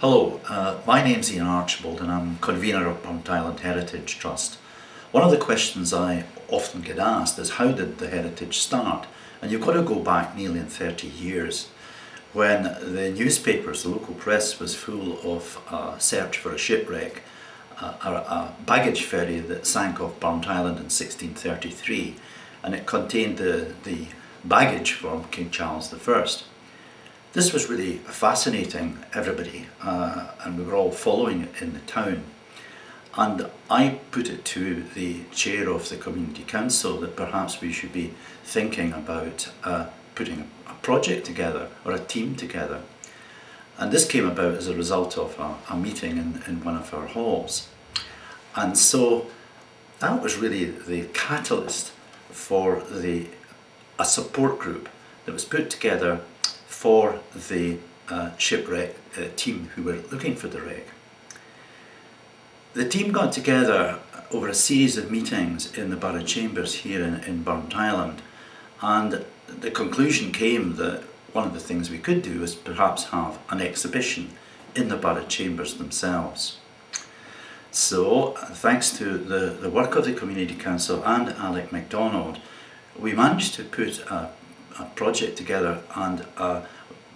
Hello, my name's Ian Archibald and I'm convener of Burntisland Heritage Trust. One of the questions I often get asked is how did the heritage start? And you've got to go back nearly 30 years when the newspapers, the local press, was full of a search for a shipwreck, a baggage ferry that sank off Burntisland in 1633, and it contained the baggage from King Charles I. This was really fascinating everybody, and we were all following it in the town. And I put it to the chair of the community council that perhaps we should be thinking about putting a project together or a team together. And this came about as a result of a meeting in one of our halls. And so that was really the catalyst for a support group that was put together for the shipwreck team who were looking for the wreck. The team got together over a series of meetings in the borough chambers here in Burntisland, and the conclusion came that one of the things we could do is perhaps have an exhibition in the borough chambers themselves. So, thanks to the work of the Community Council and Alec MacDonald, we managed to put a project together and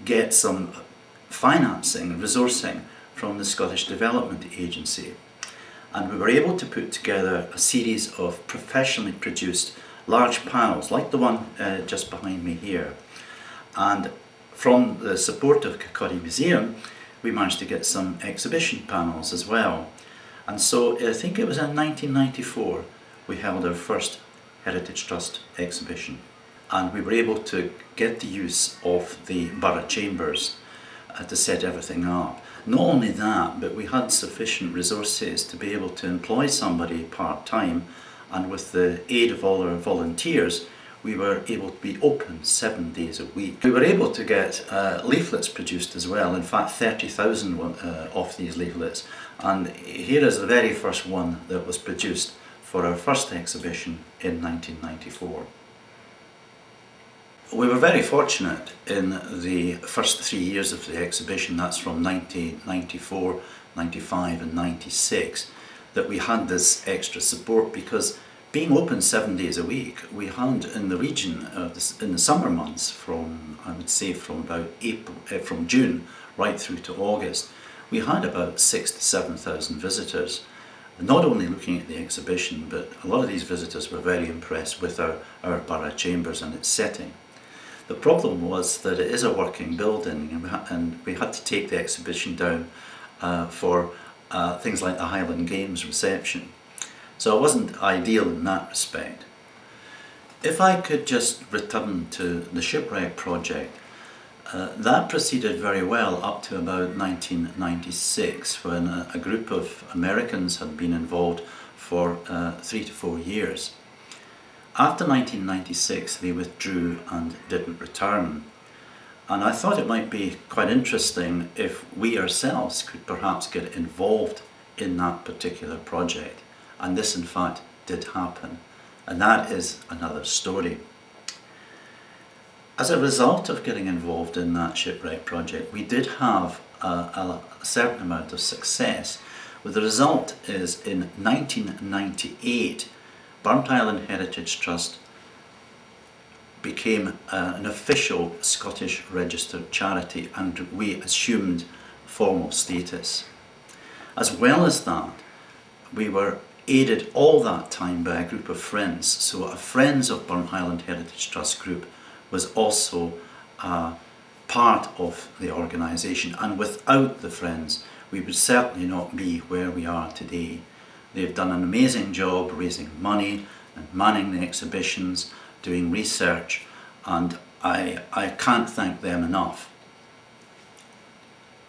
get some financing and resourcing from the Scottish Development Agency. And we were able to put together a series of professionally produced large panels, like the one just behind me here. And from the support of Kirkcaldy Museum, we managed to get some exhibition panels as well. And so I think it was in 1994 we held our first Heritage Trust exhibition. And we were able to get the use of the borough chambers to set everything up. Not only that, but we had sufficient resources to be able to employ somebody part-time, and with the aid of all our volunteers, we were able to be open 7 days a week. We were able to get leaflets produced as well, in fact 30,000 of these leaflets, and here is the very first one that was produced for our first exhibition in 1994. We were very fortunate in the first 3 years of the exhibition, that's from 1994, 95 and 96, that we had this extra support, because being open 7 days a week, we had in the region, in the summer months, from I would say from about from June right through to August, we had about 6,000 to 7,000 visitors, not only looking at the exhibition, but a lot of these visitors were very impressed with our borough chambers and its setting. The problem was that it is a working building, and we had to take the exhibition down for things like the Highland Games reception. So it wasn't ideal in that respect. If I could just return to the shipwreck project, that proceeded very well up to about 1996, when a group of Americans had been involved for 3 to 4 years. After 1996 they withdrew and didn't return, and I thought it might be quite interesting if we ourselves could perhaps get involved in that particular project, and this in fact did happen, and that is another story. As a result of getting involved in that shipwreck project, we did have a certain amount of success. Well, the result is in 1998 Burntisland Heritage Trust became an official Scottish registered charity, and we assumed formal status. As well as that, we were aided all that time by a group of friends. So a Friends of Burntisland Heritage Trust group was also part of the organisation, and without the Friends we would certainly not be where we are today. They've done an amazing job raising money and manning the exhibitions, doing research, and I can't thank them enough.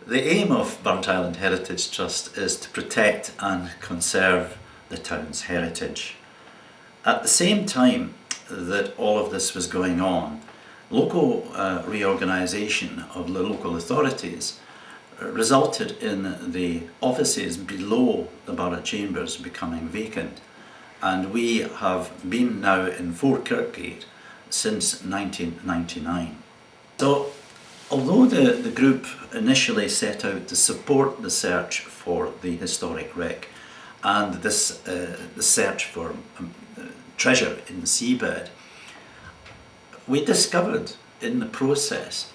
The aim of Burntisland Heritage Trust is to protect and conserve the town's heritage. At the same time that all of this was going on, local reorganisation of the local authorities resulted in the offices below the borough chambers becoming vacant, and we have been now in 4 Kirkgate since 1999. So Although the group initially set out to support the search for the historic wreck and this the search for treasure in the seabed, we discovered in the process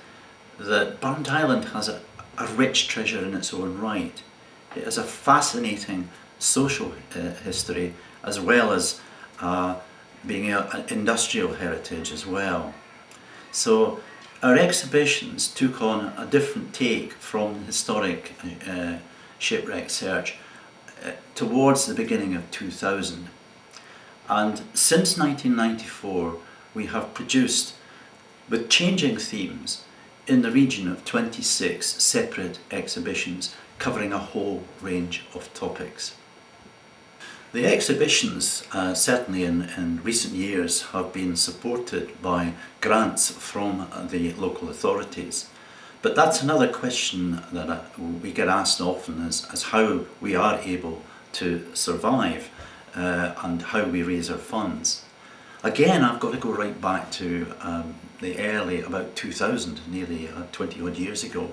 that Burntisland has a rich treasure in its own right. It has a fascinating social history, as well as being an industrial heritage as well. So our exhibitions took on a different take from the historic shipwreck search towards the beginning of 2000. And since 1994 we have produced, with changing themes, in the region of 26 separate exhibitions covering a whole range of topics. The exhibitions, certainly in recent years, have been supported by grants from the local authorities. But that's another question that we get asked often, as how we are able to survive and how we raise our funds. Again, I've got to go right back to the early, about 2000, nearly 20 odd years ago,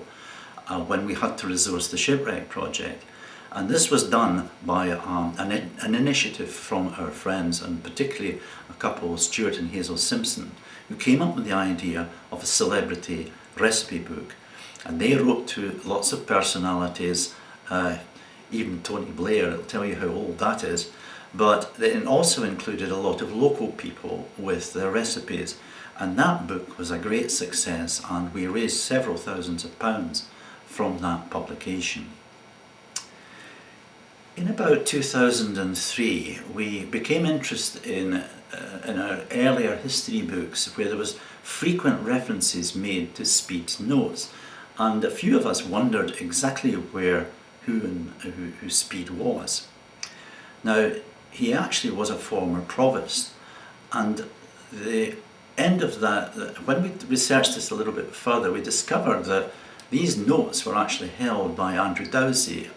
when we had to resource the shipwreck project. And this was done by an initiative from our friends, and particularly a couple, Stuart and Hazel Simpson, who came up with the idea of a celebrity recipe book. And they wrote to lots of personalities, even Tony Blair, it'll tell you how old that is, but it also included a lot of local people with their recipes. And that book was a great success, and we raised several thousands of pounds from that publication. In about 2003, we became interested in our earlier history books, where there was frequent references made to Speed's notes, and a few of us wondered exactly who Speed was. Now, he actually was a former provost, and the end of that, when we researched this a little bit further, we discovered that these notes were actually held by Andrew Dowsey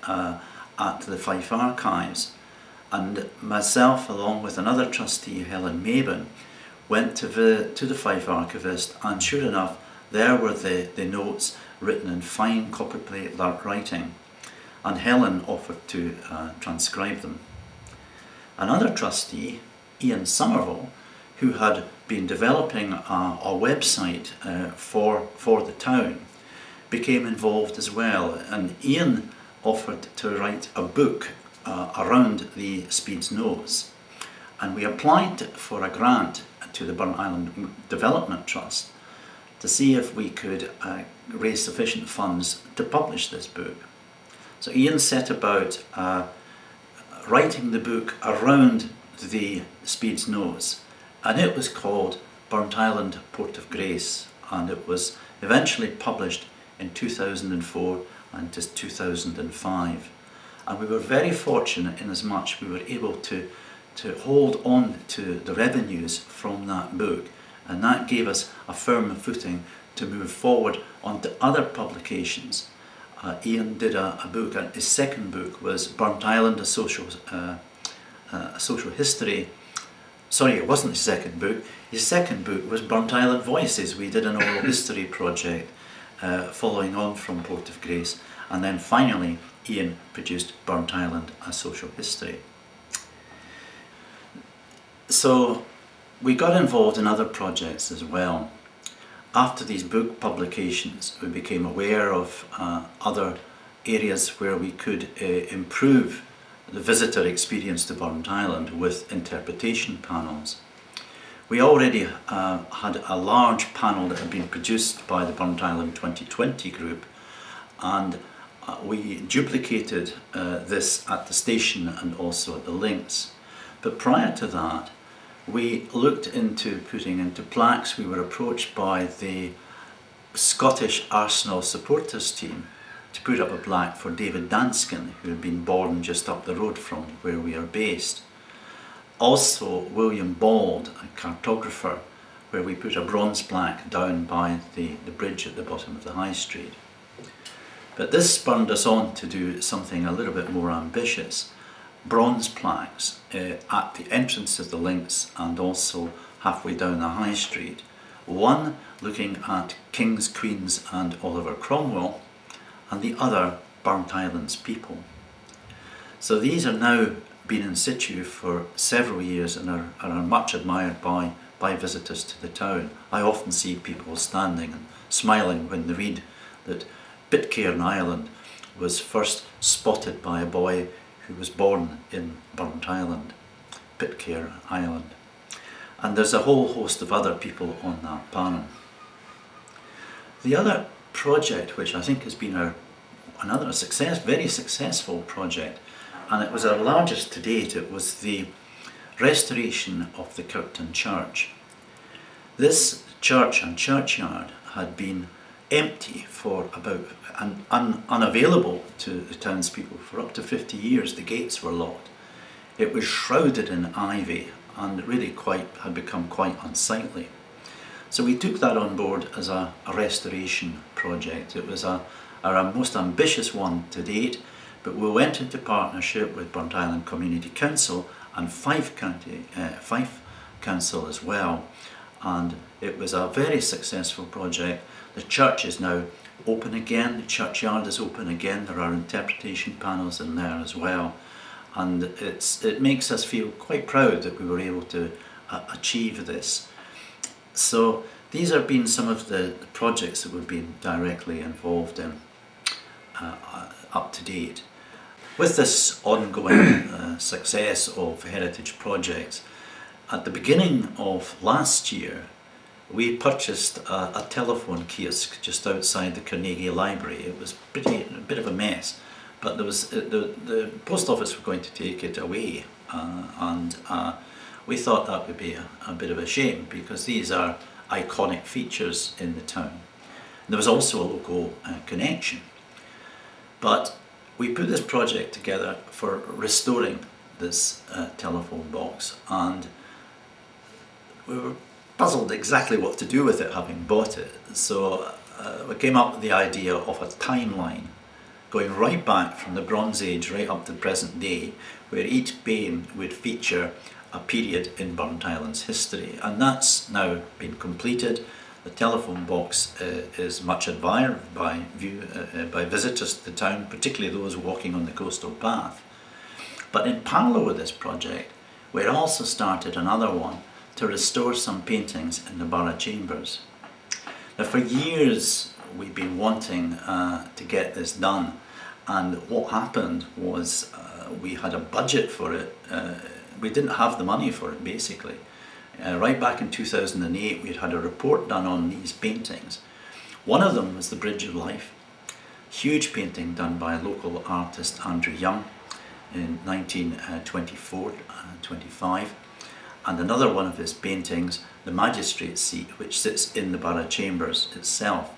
at the Fife Archives, and myself, along with another trustee, Helen Mabin, went to the Fife archivist, and sure enough, there were the notes written in fine copperplate writing, and Helen offered to transcribe them. Another trustee, Ian Somerville, who had been developing a website for the town, became involved as well, and Ian offered to write a book around the Speed's notes, and we applied for a grant to the Burntisland Development Trust to see if we could raise sufficient funds to publish this book. So Ian set about writing the book around the Speed's notes, and it was called Burntisland Port of Grace, and it was eventually published in 2004 and 2005. And we were very fortunate in as much we were able to hold on to the revenues from that book, and that gave us a firm footing to move forward onto other publications. Ian did a book, and his second book was Burntisland, a social history. Sorry, it wasn't his second book. His second book was Burntisland Voices. We did an oral history project following on from Port of Grace, and then finally Ian produced Burntisland, a social history. So we got involved in other projects as well. After these book publications, we became aware of other areas where we could improve the visitor experience to Burntisland with interpretation panels. We already had a large panel that had been produced by the Burntisland 2020 group, and we duplicated this at the station and also at the links. But prior to that, we looked into putting into plaques. We were approached by the Scottish Arsenal supporters team to put up a plaque for David Danskin, who had been born just up the road from where we are based. Also William Bald, a cartographer, where we put a bronze plaque down by the bridge at the bottom of the High Street. But this spurred us on to do something a little bit more ambitious. Bronze plaques at the entrance of the links and also halfway down the High Street, one looking at kings, queens and Oliver Cromwell, and the other Burntisland's people. So these are now been in situ for several years and are much admired by visitors to the town. I often see people standing and smiling when they read that Pitcairn Island was first spotted by a boy who was born in Burntisland, Pitcairn Island. And there's a whole host of other people on that panel. The other project, which I think has been another very successful project, and it was our largest to date, it was the restoration of the Kirkton Church. This church and churchyard had been empty for and unavailable to the townspeople for up to 50 years. The gates were locked. It was shrouded in ivy and really had become quite unsightly. So we took that on board as a restoration project. It was our most ambitious one to date, but we went into partnership with Burntisland Community Council and Fife Council as well, and it was a very successful project. The church is now open again, the churchyard is open again, there are interpretation panels in there as well, and it makes us feel quite proud that we were able to achieve this. So these have been some of the projects that we've been directly involved in up to date. With this ongoing success of heritage projects, at the beginning of last year we purchased a telephone kiosk just outside the Carnegie Library. It was a bit of a mess, but there was the post office were going to take it away, and we thought that would be a bit of a shame, because these are iconic features in the town. There was also a local connection, but we put this project together for restoring this telephone box, and we were puzzled exactly what to do with it, having bought it. So we came up with the idea of a timeline going right back from the Bronze Age right up to the present day, where each pane would feature a period in Burntisland's history, and that's now been completed. The telephone box is much admired by visitors to the town, particularly those walking on the coastal path. But in parallel with this project, we also started another one to restore some paintings in the borough chambers. Now, for years we've been wanting to get this done, and what happened was we had a budget for it. We didn't have the money for it, basically. Right back in 2008 we had a report done on these paintings. One of them was the Bridge of Life, huge painting done by local artist Andrew Young in 1924-25, and another one of his paintings, the Magistrate's Seat, which sits in the borough chambers itself.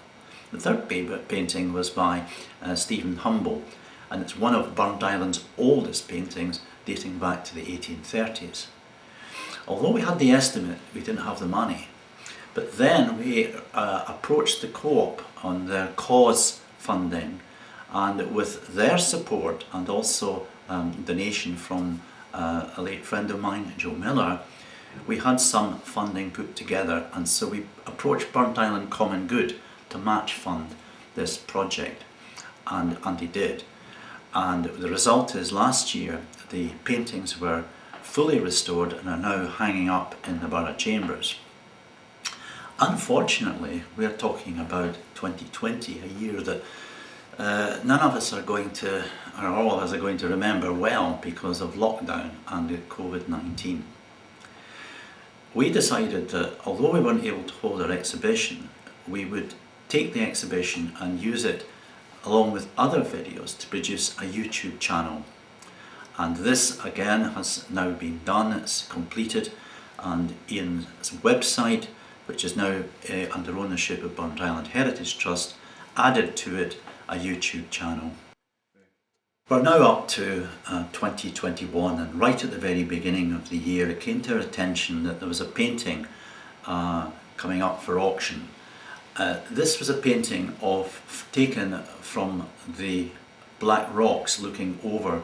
The third painting was by Stephen Humble, and it's one of Burntisland's oldest paintings, dating back to the 1830s. Although we had the estimate, we didn't have the money. But then we approached the co-op on their cause funding, and with their support and also donation from a late friend of mine, Joe Miller, we had some funding put together, and so we approached Burntisland Common Good to match fund this project, and he did. And the result is, last year the paintings were fully restored and are now hanging up in the borough chambers. Unfortunately, we're talking about 2020, a year that none of us are going to, or all of us are going to remember well, because of lockdown and COVID-19. We decided that although we weren't able to hold our exhibition, we would take the exhibition and use it along with other videos to produce a YouTube channel. And this again has now been done, it's completed, and Ian's website, which is now under ownership of Burntisland Heritage Trust, added to it a YouTube channel. We're now up to 2021, and right at the very beginning of the year it came to our attention that there was a painting coming up for auction. This was a painting taken from the Black Rocks looking over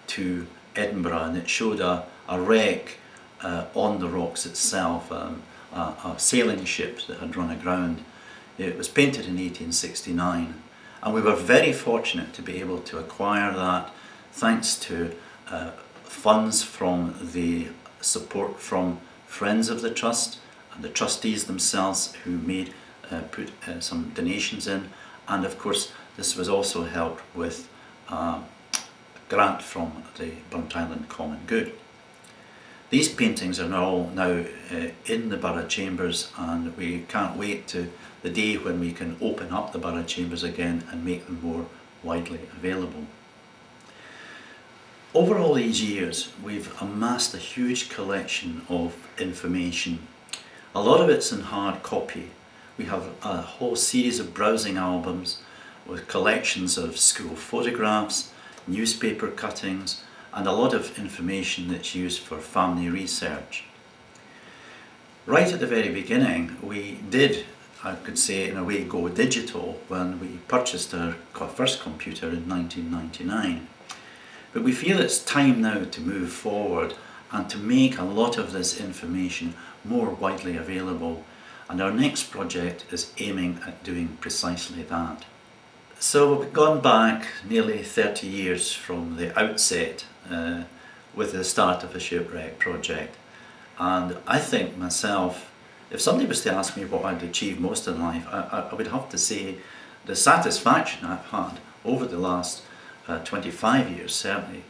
to Edinburgh, and it showed a wreck on the rocks itself, a sailing ship that had run aground. It was painted in 1869, and we were very fortunate to be able to acquire that thanks to funds from the support from friends of the trust and the trustees themselves, who put some donations in, and of course this was also helped with a grant from the Burntisland Common Good. These paintings are now in the borough chambers, and we can't wait to the day when we can open up the borough chambers again and make them more widely available. Over all these years, we've amassed a huge collection of information. A lot of it's in hard copy. We have a whole series of browsing albums with collections of school photographs, newspaper cuttings, and a lot of information that's used for family research. Right at the very beginning, we did, I could say in a way, go digital when we purchased our first computer in 1999. But we feel it's time now to move forward and to make a lot of this information more widely available. And our next project is aiming at doing precisely that. So we've gone back nearly 30 years from the outset with the start of the shipwreck project. And I think myself, if somebody was to ask me what I'd achieved most in life, I would have to say the satisfaction I've had over the last 25 years certainly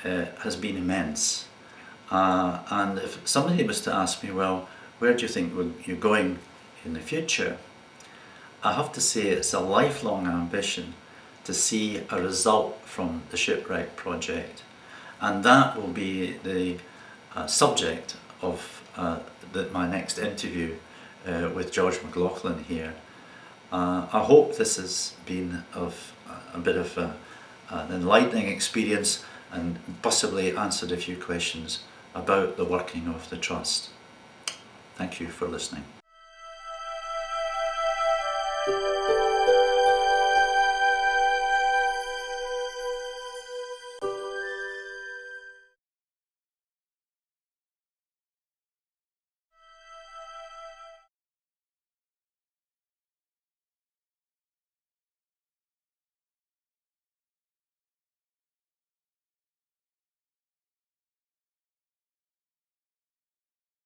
has been immense. And if somebody was to ask me, well, where do you think you're going in the future? I have to say it's a lifelong ambition to see a result from the shipwreck project, and that will be the subject of my next interview with George McLaughlin here. I hope this has been of a bit of an enlightening experience and possibly answered a few questions about the working of the Trust. Thank you for listening.